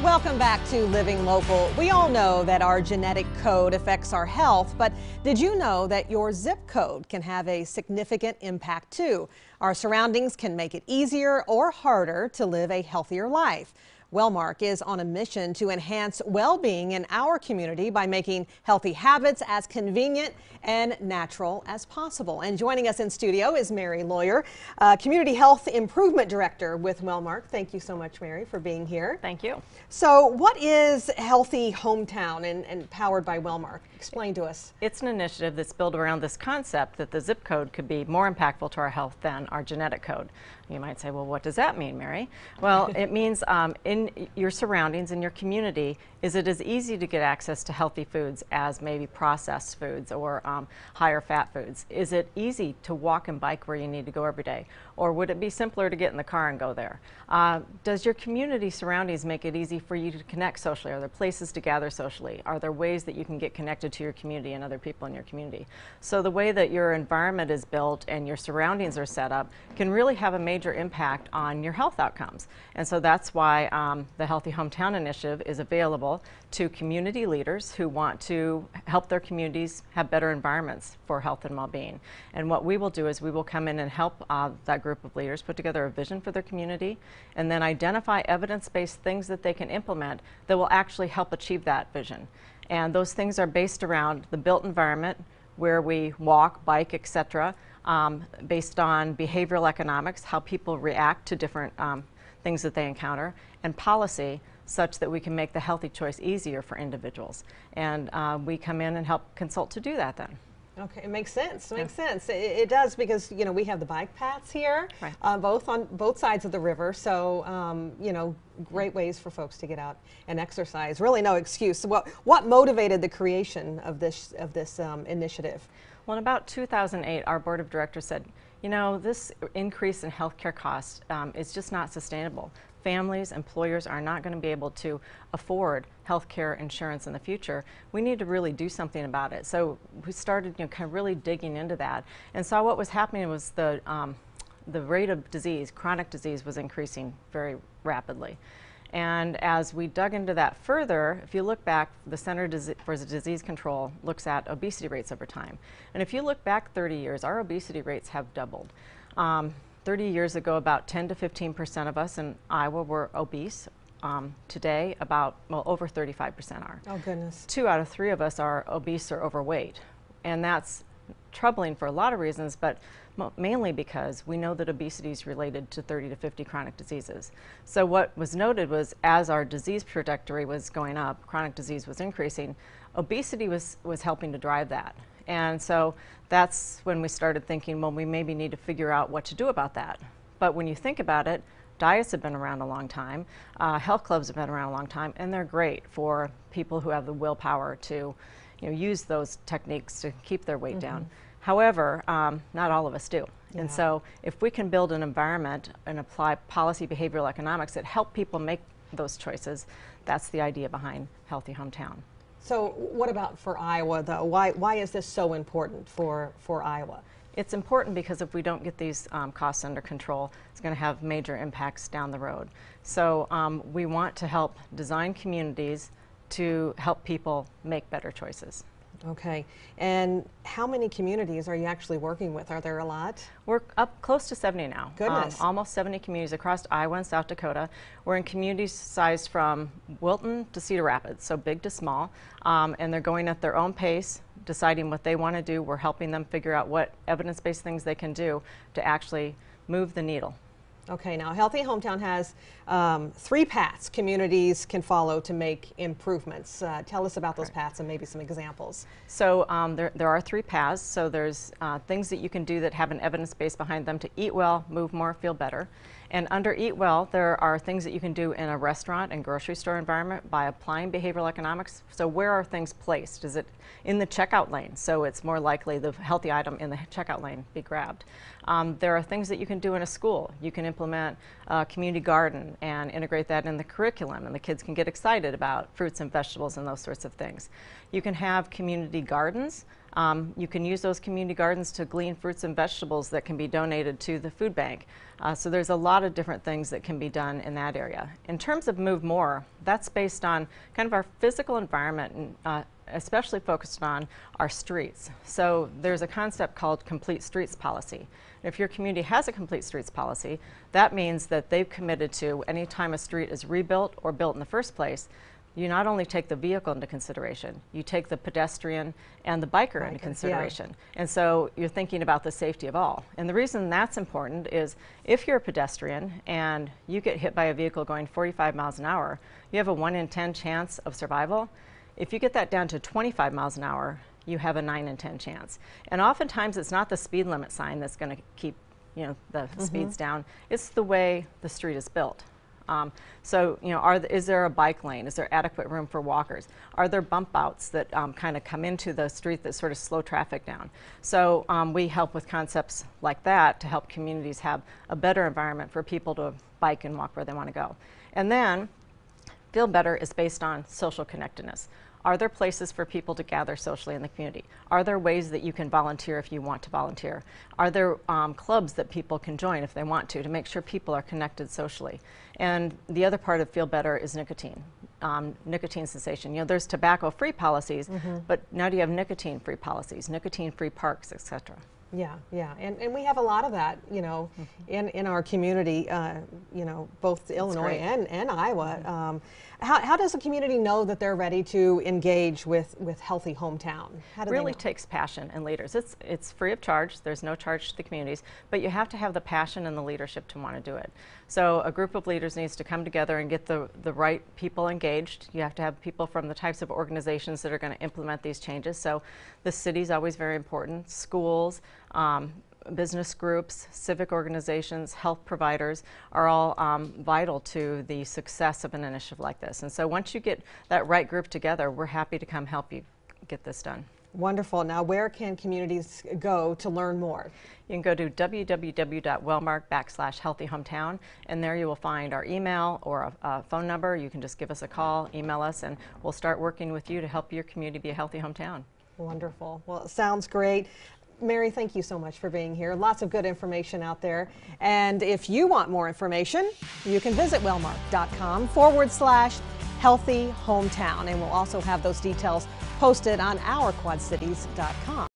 Welcome back to Living Local. We all know that our genetic code affects our health, but did you know that your zip code can have a significant impact too? Our surroundings can make it easier or harder to live a healthier life. Wellmark is on a mission to enhance well-being in our community by making healthy habits as convenient and natural as possible. And joining us in studio is Mary Lawyer, Community Health Improvement Director with Wellmark. Thank you so much, Mary, for being here. Thank you. So what is Healthy Hometown and powered by Wellmark? Explain to us. It's an initiative that's built around this concept that the zip code could be more impactful to our health than our genetic code. You might say, well, what does that mean, Mary? Well, it means in your surroundings, in your community, is it as easy to get access to healthy foods as maybe processed foods or higher fat foods? Is it easy to walk and bike where you need to go every day? Or would it be simpler to get in the car and go there? Does your community surroundings make it easy for you to connect socially? Are there places to gather socially? Are there ways that you can get connected to your community and other people in your community? So the way that your environment is built and your surroundings are set up can really have a major impact on your health outcomes. And so that's why the Healthy Hometown Initiative is available to community leaders who want to help their communities have better environments for health and well-being. And what we will do is we will come in and help that group of leaders put together a vision for their community and then identify evidence-based things that they can implement that will actually help achieve that vision. And those things are based around the built environment where we walk, bike, etc., based on behavioral economics, how people react to different things that they encounter, and policy such that we can make the healthy choice easier for individuals. And we come in and help consult to do that then. Okay, it makes sense. It makes sense. It does because, you know, we have the bike paths here, right. Both on both sides of the river. So, you know, great ways for folks to get out and exercise. Really, no excuse. So what motivated the creation of this initiative? Well, in about 2008, our board of directors said, you know, this increase in healthcare costs is just not sustainable. Families, employers are not going to be able to afford healthcare insurance in the future. We need to really do something about it. So we started, you know, kind of really digging into that and saw what was happening was the rate of disease, chronic disease, was increasing very rapidly. And as we dug into that further, if you look back, the Center for Disease Control looks at obesity rates over time. And if you look back 30 years, our obesity rates have doubled. 30 years ago, about 10 to 15% of us in Iowa were obese. Today, over 35% are. Oh, goodness. 2 out of 3 of us are obese or overweight. And that's troubling for a lot of reasons, but mainly because we know that obesity is related to 30 to 50 chronic diseases. So what was noted was as our disease trajectory was going up, chronic disease was increasing, obesity was helping to drive that. And so that's when we started thinking, well, we maybe need to figure out what to do about that. But when you think about it, diets have been around a long time, health clubs have been around a long time, and they're great for people who have the willpower to, you know, use those techniques to keep their weight down. However, not all of us do. Yeah. And so if we can build an environment and apply policy behavioral economics that help people make those choices, that's the idea behind Healthy Hometown. So what about for Iowa, though? Why is this so important for Iowa? It's important because if we don't get these costs under control, it's going to have major impacts down the road. So we want to help design communities to help people make better choices. Okay, and how many communities are you actually working with? Are there a lot? We're up close to 70 now. Goodness. Almost 70 communities across Iowa and South Dakota. We're in communities sized from Wilton to Cedar Rapids, so big to small, and they're going at their own pace, deciding what they want to do. We're helping them figure out what evidence-based things they can do to actually move the needle. Okay, now Healthy Hometown has 3 paths communities can follow to make improvements. Tell us about those paths and maybe some examples. So there are 3 paths. So there's things that you can do that have an evidence base behind them to eat well, move more, feel better. And under Eat Well, there are things that you can do in a restaurant and grocery store environment by applying behavioral economics. So where are things placed? Is it in the checkout lane? So it's more likely the healthy item in the checkout lane be grabbed. There are things that you can do in a school. You can implement a community garden and integrate that in the curriculum, and the kids can get excited about fruits and vegetables and those sorts of things. You can have community gardens You can use those community gardens to glean fruits and vegetables that can be donated to the food bank. So there's a lot of different things that can be done in that area. In terms of Move More, that's based on kind of our physical environment and especially focused on our streets. So there's a concept called Complete Streets Policy. If your community has a Complete Streets Policy, that means that they've committed to anytime a street is rebuilt or built in the first place, you not only take the vehicle into consideration, you take the pedestrian and the biker into consideration. Yeah. And so you're thinking about the safety of all. And the reason that's important is if you're a pedestrian and you get hit by a vehicle going 45 miles an hour, you have a 1 in 10 chance of survival. If you get that down to 25 miles an hour, you have a 9 in 10 chance. And oftentimes it's not the speed limit sign that's going to keep the speeds down. It's the way the street is built. So, is there a bike lane? Is there adequate room for walkers? Are there bump outs that kind of come into the street that sort of slow traffic down? So we help with concepts like that to help communities have a better environment for people to bike and walk where they want to go. And then Feel Better is based on social connectedness. Are there places for people to gather socially in the community? Are there ways that you can volunteer if you want to volunteer? Are there clubs that people can join if they want to make sure people are connected socially? And the other part of Feel Better is nicotine. Nicotine cessation. There's tobacco-free policies, but now do you have nicotine-free policies, nicotine-free parks, etc.? Yeah, and we have a lot of that, in our community, both Illinois and Iowa. How does a community know that they're ready to engage with Healthy Hometown? How do really they know? Takes passion and leaders. It's free of charge. There's no charge to the communities, but you have to have the passion and the leadership to want to do it. So a group of leaders needs to come together and get the right people engaged. You have to have people from the types of organizations that are going to implement these changes. So the city's always very important, schools, business groups, civic organizations, health providers are all vital to the success of an initiative like this. And so once you get that right group together, we're happy to come help you get this done. Wonderful. Now, where can communities go to learn more? You can go to www.wellmark.com/healthyhometown, and there you will find our email or a phone number. You can just give us a call, email us, and we'll start working with you to help your community be a healthy hometown. Wonderful. Well, it sounds great. Mary, thank you so much for being here. Lots of good information out there. And if you want more information, you can visit wellmark.com/healthyhometown. And we'll also have those details posted on our quadcities.com.